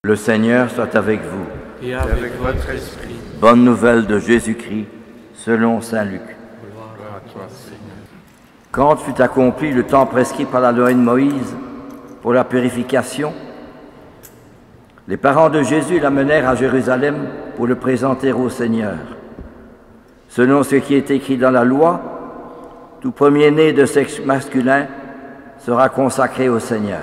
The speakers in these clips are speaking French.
Le Seigneur soit avec vous. Et avec votre esprit. Bonne nouvelle de Jésus-Christ, selon saint Luc. Gloire à toi, Seigneur. Quand fut accompli le temps prescrit par la loi de Moïse pour la purification, les parents de Jésus l'amenèrent à Jérusalem pour le présenter au Seigneur. Selon ce qui est écrit dans la loi, tout premier-né de sexe masculin sera consacré au Seigneur.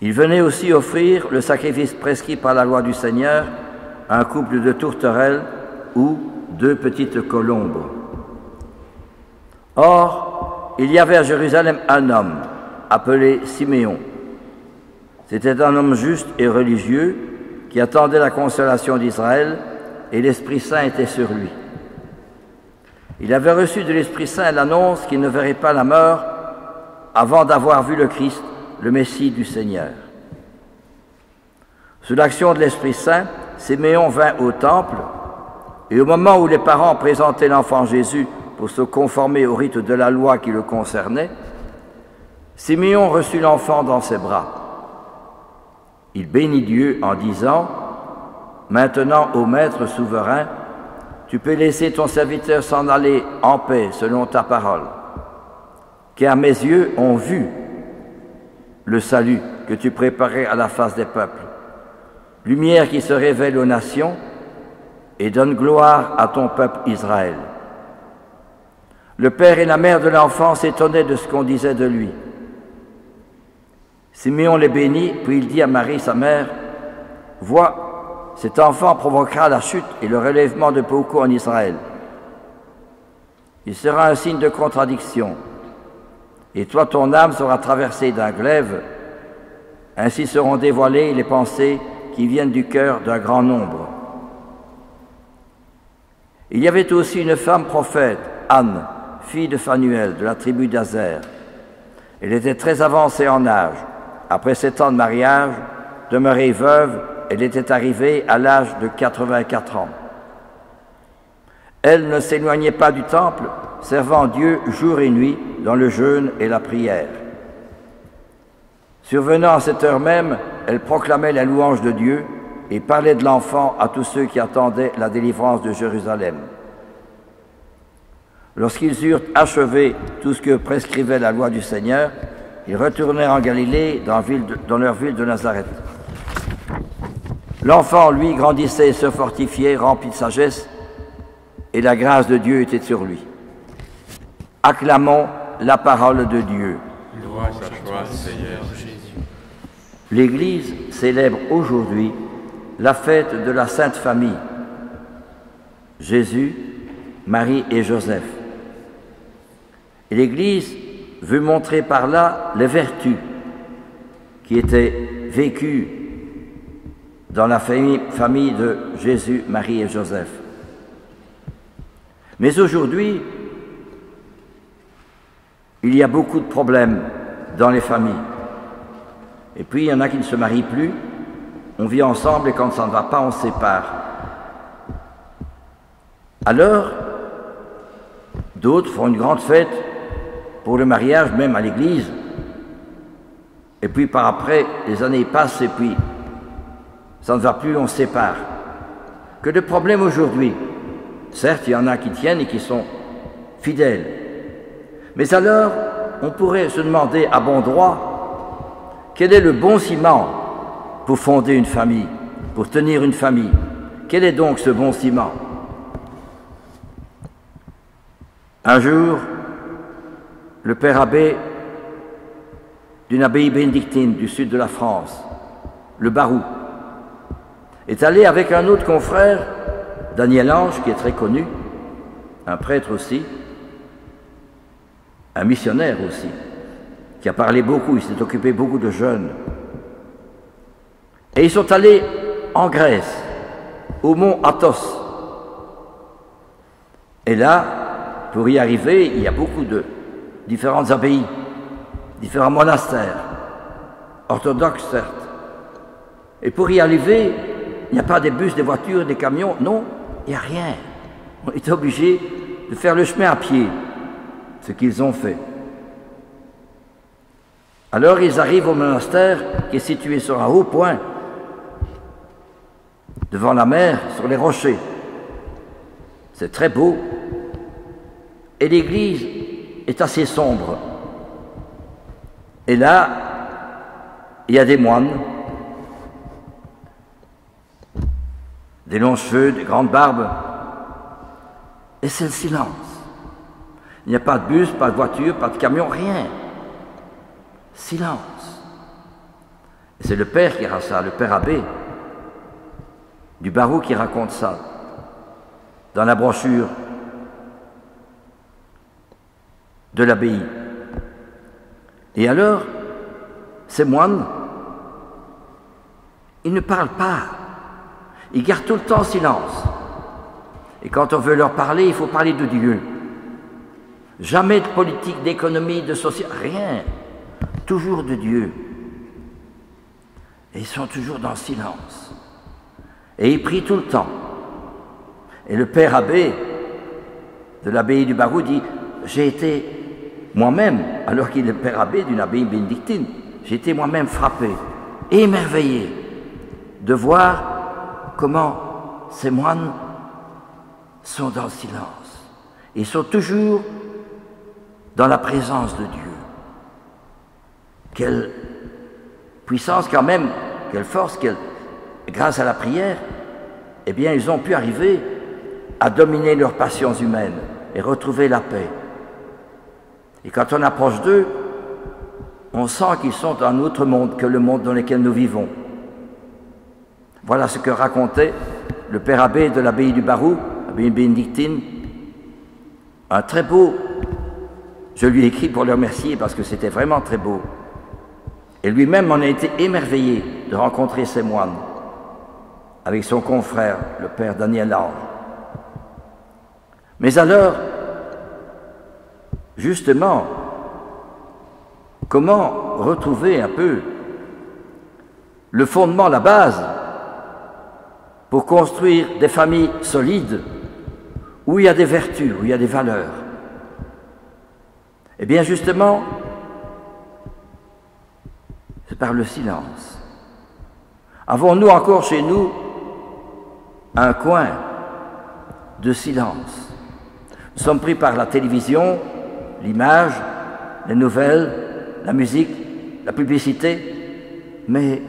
Il venait aussi offrir le sacrifice prescrit par la loi du Seigneur, un couple de tourterelles ou 2 petites colombes. Or, il y avait à Jérusalem un homme appelé Siméon. C'était un homme juste et religieux qui attendait la consolation d'Israël, et l'Esprit Saint était sur lui. Il avait reçu de l'Esprit Saint l'annonce qu'il ne verrait pas la mort avant d'avoir vu le Christ, le Messie du Seigneur. Sous l'action de l'Esprit Saint, Siméon vint au temple, et au moment où les parents présentaient l'enfant Jésus pour se conformer au rite de la loi qui le concernait, Siméon reçut l'enfant dans ses bras. Il bénit Dieu en disant: « Maintenant, ô Maître souverain, tu peux laisser ton serviteur s'en aller en paix selon ta parole, car mes yeux ont vu le salut que tu préparais à la face des peuples, lumière qui se révèle aux nations et donne gloire à ton peuple Israël. » Le père et la mère de l'enfant s'étonnaient de ce qu'on disait de lui. Siméon les bénit, puis il dit à Marie, sa mère: « Vois, cet enfant provoquera la chute et le relèvement de beaucoup en Israël. Il sera un signe de contradiction, et toi, ton âme sera traversée d'un glaive. Ainsi seront dévoilées les pensées qui viennent du cœur d'un grand nombre. » Il y avait aussi une femme prophète, Anne, fille de Phanuel, de la tribu d'Azer. Elle était très avancée en âge. Après 7 ans de mariage, demeurée veuve, elle était arrivée à l'âge de 84 ans. Elle ne s'éloignait pas du temple, servant Dieu jour et nuit dans le jeûne et la prière. Survenant à cette heure même, elle proclamait la louange de Dieu et parlait de l'enfant à tous ceux qui attendaient la délivrance de Jérusalem. Lorsqu'ils eurent achevé tout ce que prescrivait la loi du Seigneur, ils retournèrent en Galilée, dans leur ville de Nazareth. L'enfant, lui, grandissait et se fortifiait, rempli de sagesse, et la grâce de Dieu était sur lui. Acclamons la parole de Dieu. Louange à toi, Seigneur Jésus. L'Église célèbre aujourd'hui la fête de la Sainte Famille, Jésus, Marie et Joseph. Et l'Église veut montrer par là les vertus qui étaient vécues dans la famille de Jésus, Marie et Joseph. Mais aujourd'hui, il y a beaucoup de problèmes dans les familles. Et puis, il y en a qui ne se marient plus. On vit ensemble et quand ça ne va pas, on se sépare. Alors, d'autres font une grande fête pour le mariage, même à l'église. Et puis, par après, les années passent et puis, ça ne va plus, on se sépare. Que de problèmes aujourd'hui. Certes, il y en a qui tiennent et qui sont fidèles. Mais alors, on pourrait se demander à bon droit, quel est le bon ciment pour fonder une famille, pour tenir une famille? Quel est donc ce bon ciment? Un jour, le père abbé d'une abbaye bénédictine du sud de la France, le Barou, est allé avec un autre confrère, Daniel Ange, qui est très connu, un prêtre aussi, un missionnaire aussi, qui a parlé beaucoup, il s'est occupé beaucoup de jeunes. Et ils sont allés en Grèce, au mont Athos. Et là, pour y arriver, il y a beaucoup de différentes abbayes, différents monastères, orthodoxes certes. Et pour y arriver, il n'y a pas des bus, des voitures, des camions, non, il n'y a rien. On est obligé de faire le chemin à pied, ce qu'ils ont fait. Alors ils arrivent au monastère qui est situé sur un haut point, devant la mer, sur les rochers. C'est très beau. Et l'église est assez sombre. Et là, il y a des moines, des longs cheveux, des grandes barbes, et c'est le silence. Il n'y a pas de bus, pas de voiture, pas de camion, rien. Silence. Et c'est le père qui a ça, le père abbé du Barou qui raconte ça dans la brochure de l'abbaye. Et alors, ces moines, ils ne parlent pas. Ils gardent tout le temps silence. Et quand on veut leur parler, il faut parler de Dieu. Jamais de politique, d'économie, de société, rien. Toujours de Dieu. Et ils sont toujours dans le silence. Et ils prient tout le temps. Et le père abbé de l'abbaye du Barou dit, j'ai été moi-même, alors qu'il est père abbé d'une abbaye bénédictine, j'ai été moi-même frappé, émerveillé de voir comment ces moines sont dans le silence. Ils sont toujours dans la présence de Dieu. Quelle puissance quand même, quelle force, grâce à la prière, eh bien ils ont pu arriver à dominer leurs passions humaines et retrouver la paix. Et quand on approche d'eux, on sent qu'ils sont dans un autre monde que le monde dans lequel nous vivons. Voilà ce que racontait le père abbé de l'abbaye du Barou, l'abbaye bénédictine, un très beau, je lui ai écrit pour le remercier parce que c'était vraiment très beau. Et lui-même en a été émerveillé de rencontrer ces moines avec son confrère, le père Daniel Ange. Mais alors, justement, comment retrouver un peu le fondement, la base, pour construire des familles solides, où il y a des vertus, où il y a des valeurs? Eh bien justement, c'est par le silence. Avons-nous encore chez nous un coin de silence? Nous sommes pris par la télévision, l'image, les nouvelles, la musique, la publicité, mais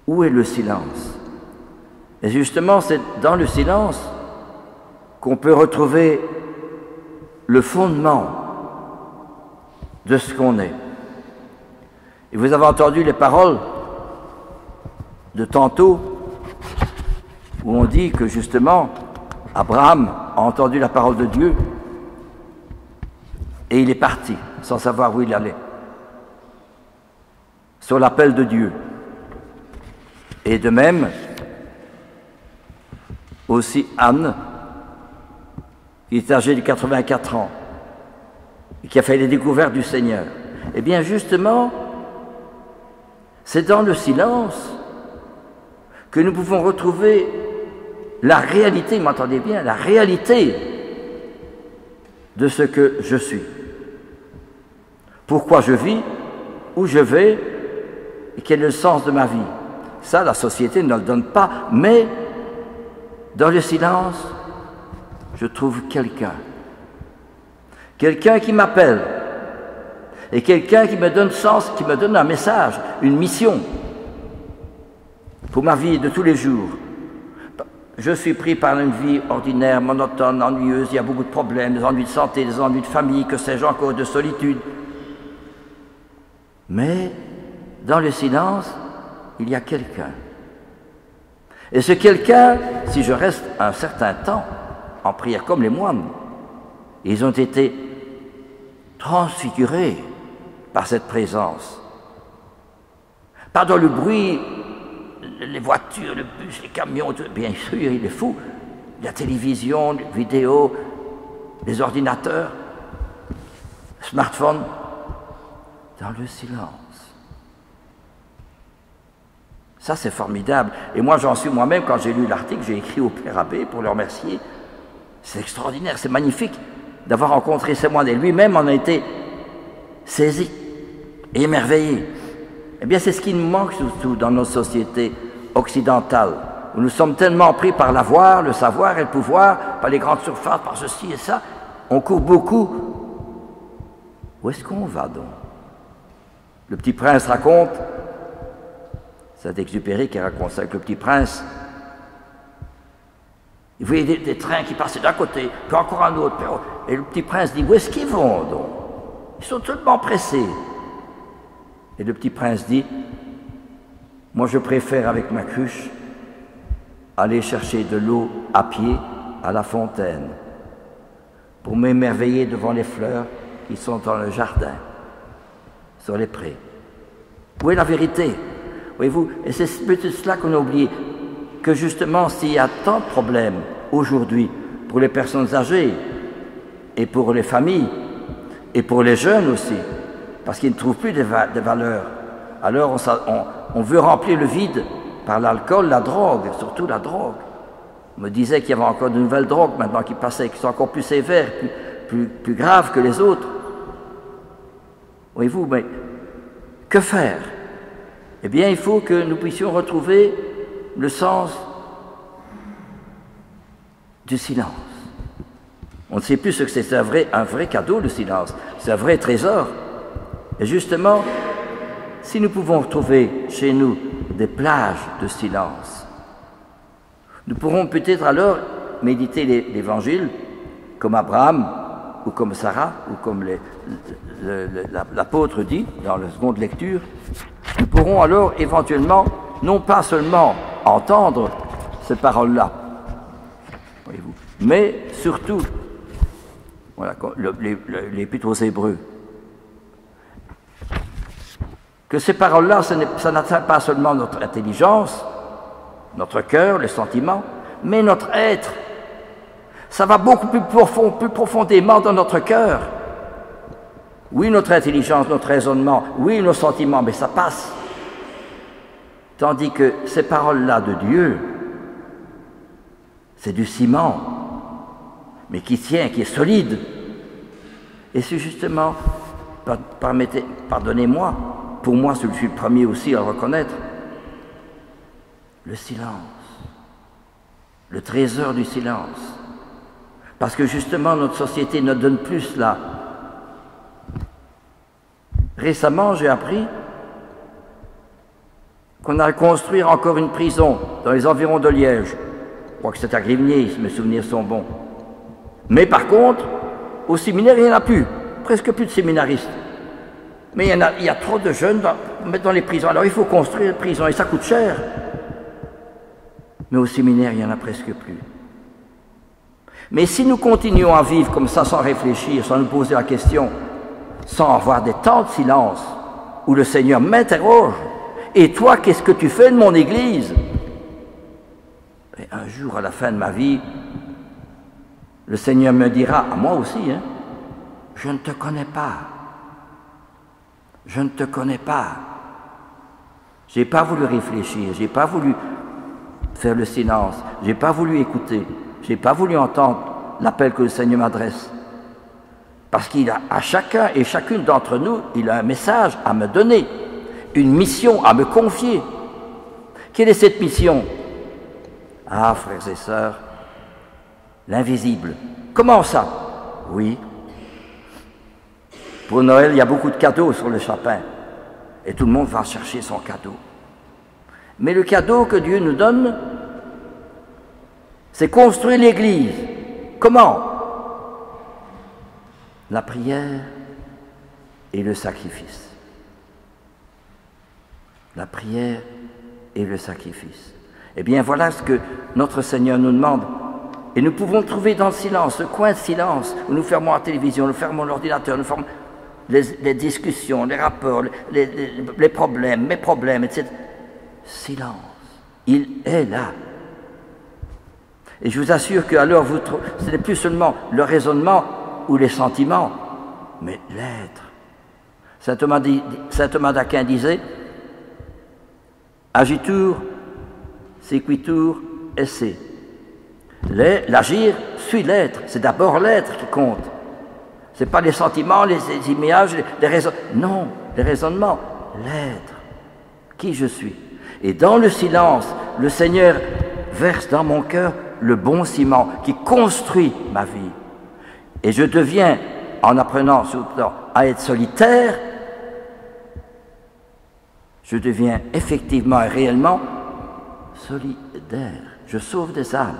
où est le silence? Et justement, c'est dans le silence qu'on peut retrouver le fondement de ce qu'on est. Et vous avez entendu les paroles de tantôt, où on dit que justement, Abraham a entendu la parole de Dieu et il est parti sans savoir où il allait, sur l'appel de Dieu. Et de même, aussi Anne, qui est âgée de 84 ans et qui a fait les découvertes du Seigneur. Eh bien justement, c'est dans le silence que nous pouvons retrouver la réalité, m'entendez bien, la réalité de ce que je suis. Pourquoi je vis, où je vais, et quel est le sens de ma vie. Ça, la société ne le donne pas, mais dans le silence, je trouve quelqu'un. Quelqu'un qui m'appelle, et quelqu'un qui me donne sens, qui me donne un message, une mission pour ma vie de tous les jours. Je suis pris par une vie ordinaire, monotone, ennuyeuse, il y a beaucoup de problèmes, des ennuis de santé, des ennuis de famille, que sais-je encore, de solitude. Mais dans le silence, il y a quelqu'un. Et ce quelqu'un, si je reste un certain temps en prière comme les moines, ils ont été transfigurés par cette présence. Pas dans le bruit, les voitures, le bus, les camions, tout, bien sûr, il est fou. La télévision, les vidéos, les ordinateurs, les smartphones, dans le silence. Ça, c'est formidable. Et moi, j'en suis moi-même, quand j'ai lu l'article, j'ai écrit au Père Abbé pour le remercier. C'est extraordinaire, c'est magnifique d'avoir rencontré ces moines. Et lui-même en a été saisi et émerveillé. Eh bien, c'est ce qui nous manque surtout dans nos sociétés occidentales, où nous sommes tellement pris par l'avoir, le savoir et le pouvoir, par les grandes surfaces, par ceci et ça. On court beaucoup. Où est-ce qu'on va donc? Le Petit Prince raconte, c'est Exupéry qui raconte ça avec le Petit Prince. Il voyait des trains qui passaient d'un côté, puis encore un autre. Et le Petit Prince dit, où est-ce qu'ils vont donc? Ils sont tellement pressés. Et le Petit Prince dit, moi je préfère avec ma cruche aller chercher de l'eau à pied à la fontaine pour m'émerveiller devant les fleurs qui sont dans le jardin, sur les prés. Où est la vérité? Voyez-vous, et c'est peut-être cela qu'on a oublié, que justement s'il y a tant de problèmes aujourd'hui pour les personnes âgées et pour les familles et pour les jeunes aussi, parce qu'ils ne trouvent plus de valeurs, alors on veut remplir le vide par l'alcool, la drogue, surtout la drogue. On me disait qu'il y avait encore de nouvelles drogues maintenant qui passaient, qui sont encore plus sévères, plus graves que les autres. Voyez-vous, mais que faire? Eh bien, il faut que nous puissions retrouver le sens du silence. On ne sait plus ce que c'est un vrai cadeau, le silence. C'est un vrai trésor. Et justement, si nous pouvons retrouver chez nous des plages de silence, nous pourrons peut-être alors méditer l'Évangile comme Abraham ou comme Sarah ou comme l'apôtre dit dans la seconde lecture. Nous pourrons alors éventuellement non pas seulement entendre ces paroles-là, voyez-vous, mais surtout, voilà, l'Épître aux Hébreux, que ces paroles-là, ça n'atteint pas seulement notre intelligence, notre cœur, les sentiments, mais notre être. Ça va beaucoup plus profondément dans notre cœur. Oui, notre intelligence, notre raisonnement, oui, nos sentiments, mais ça passe. Tandis que ces paroles-là de Dieu, c'est du ciment, mais qui tient, qui est solide. Et c'est justement, pardonnez-moi, pour moi, je suis le premier aussi à le reconnaître, le silence, le trésor du silence. Parce que justement, notre société ne donne plus cela. Récemment, j'ai appris qu'on allait construire encore une prison dans les environs de Liège. Je crois que c'est à Grivnier, si mes souvenirs sont bons. Mais par contre, au séminaire, il n'y en a plus. Presque plus de séminaristes. Mais il y a trop de jeunes dans les prisons. Alors il faut construire une prison et ça coûte cher. Mais au séminaire, il n'y en a presque plus. Mais si nous continuons à vivre comme ça sans réfléchir, sans nous poser la question, sans avoir des temps de silence, où le Seigneur m'interroge, et toi, qu'est-ce que tu fais de mon Église? Et un jour, à la fin de ma vie, le Seigneur me dira, à moi aussi, hein, je ne te connais pas. Je ne te connais pas. Je n'ai pas voulu réfléchir, je n'ai pas voulu faire le silence, je n'ai pas voulu écouter, je n'ai pas voulu entendre l'appel que le Seigneur m'adresse. Parce qu'il a à chacun et chacune d'entre nous, il a un message à me donner, une mission à me confier. Quelle est cette mission? Ah, frères et sœurs, l'invisible. Comment ça? Oui. Pour Noël, il y a beaucoup de cadeaux sur le sapin. Et tout le monde va chercher son cadeau. Mais le cadeau que Dieu nous donne, c'est construire l'Église. Comment? La prière et le sacrifice. La prière et le sacrifice. Eh bien, voilà ce que notre Seigneur nous demande. Et nous pouvons trouver dans le silence, ce coin de silence, où nous fermons la télévision, nous fermons l'ordinateur, nous fermons les discussions, les rapports, les problèmes, mes problèmes, etc. Silence. Il est là. Et je vous assure qu'alors, ce n'est plus seulement le raisonnement ou les sentiments, mais l'être. Saint Thomas d'Aquin disait « Agitur, sequitur, esse ». L'agir suit l'être, c'est d'abord l'être qui compte. Ce n'est pas les sentiments, les images, les raisons. Non, les raisonnements, l'être, qui je suis. Et dans le silence, le Seigneur verse dans mon cœur le bon ciment qui construit ma vie. Et je deviens, en apprenant surtout à être solitaire, je deviens effectivement et réellement solidaire. Je sauve des âmes.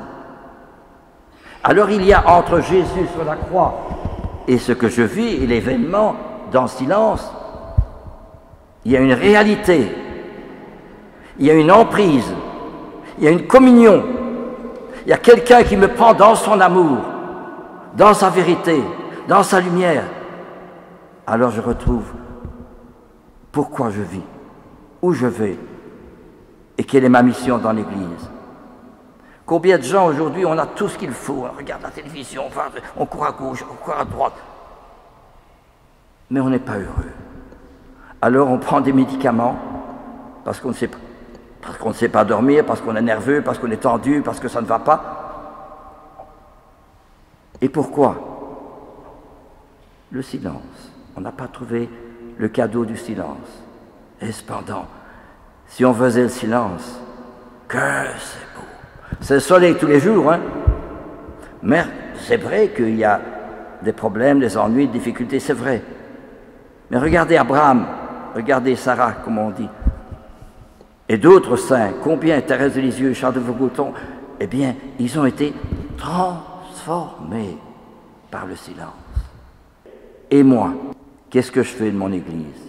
Alors il y a entre Jésus sur la croix et ce que je vis et l'événement dans le silence, il y a une réalité, il y a une emprise, il y a une communion, il y a quelqu'un qui me prend dans son amour, dans sa vérité, dans sa lumière. Alors je retrouve pourquoi je vis, où je vais et quelle est ma mission dans l'Église. Combien de gens aujourd'hui, on a tout ce qu'il faut, on regarde la télévision, on court à gauche, on court à droite, mais on n'est pas heureux. Alors on prend des médicaments parce qu'on ne sait pas dormir, parce qu'on est nerveux, parce qu'on est tendu, parce que ça ne va pas. Et pourquoi? Le silence. On n'a pas trouvé le cadeau du silence. Et cependant, si on faisait le silence, que c'est beau. C'est le soleil tous les jours, hein. Mais c'est vrai qu'il y a des problèmes, des ennuis, des difficultés, c'est vrai. Mais regardez Abraham, regardez Sarah, comme on dit. Et d'autres saints, combien, Thérèse de Lisieux, Charles de Foucault, eh bien, ils ont été transformés par le silence. Et moi, qu'est-ce que je fais de mon Église?